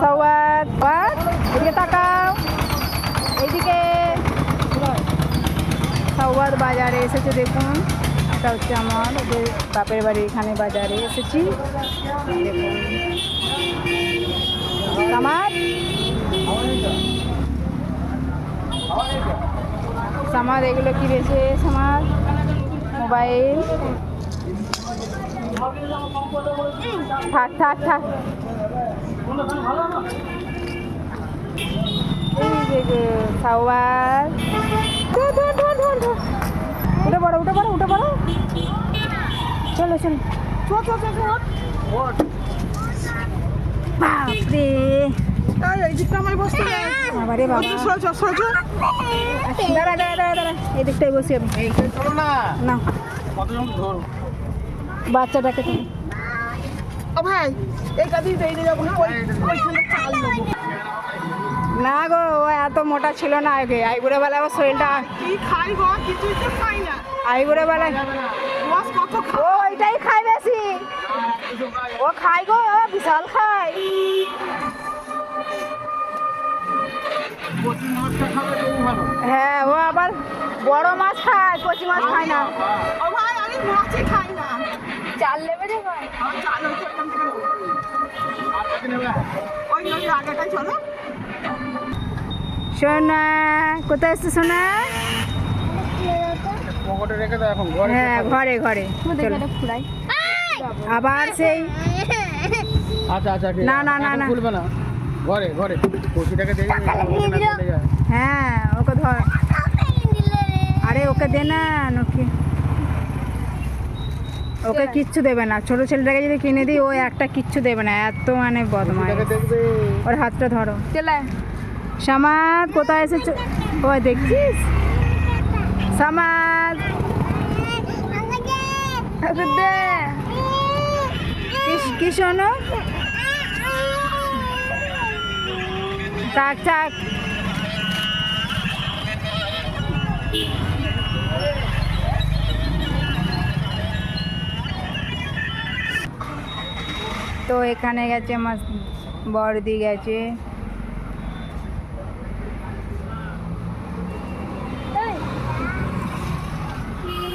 সওয়াদ এদিকে তাকাও, এইদিকে সওয়াদ বাজারে এসেছে। দেখুন, এটা হচ্ছে আমার ওদের বাপের বাড়ি, এখানে বাজারে এসেছি। দেখুন সামাদ, সামাদ এগুলো কি বেছে? সামাদ মোবাইল, থাক থাক থাক। এই যে সাওয়াদ, উঠে পড়ো উঠে পড়ো উঠে পড়ো, চলো চলো বাপরে, বাবারে বাবা, দাঁড়া দাঁড়া দাঁড়া দাঁড়া, এই দিকটাই বসি আমি। না বাচ্চাটাকে তুমি ভাই এইটা দিয়ে দিয়ে যাবো না, না গো, ও এত মোটা ছিল না আগে। আইবুড়ো বেলায় আমার শরীরটা কি খাই গো, কিছুই তো খাই না। আইবুড়ো বেলায় রস কত ও ওইটাই খায় বেশি, ও খায় গো, বিশাল খায়। হ্যাঁ, ও আবার বড় মাছ খায়, কচি মাছ খায় না। ও ভাই আমি মাছই খাই না। চাল নেবে রে ভাই, চাল ওই ওই আগেটাই চলো। সোনা কোথায় এসছে সোনা? হ্যাঁ ঘরে ঘরে আবার সেই আচ্ছা আচ্ছা না না না না খুলবে না, ঘরে ঘরে কচিটাকে দেখে হ্যাঁ ওকে ধর, আরে ওকে দে না, ওকে ওকে কিচ্ছু দেবে না। ছোট ছেলেটাকে যদি কিনে দিই ও একটা কিচ্ছু দেবে না, এত মানে বদমাশ। দেখবে। ওর হাতটা ধরো। সামাদ কোথায় এসেছো? ও দেখছিস সামাদ, কি শোনো, থাক থাক। তো এখানে গেছে আমার বড়দি, গেছে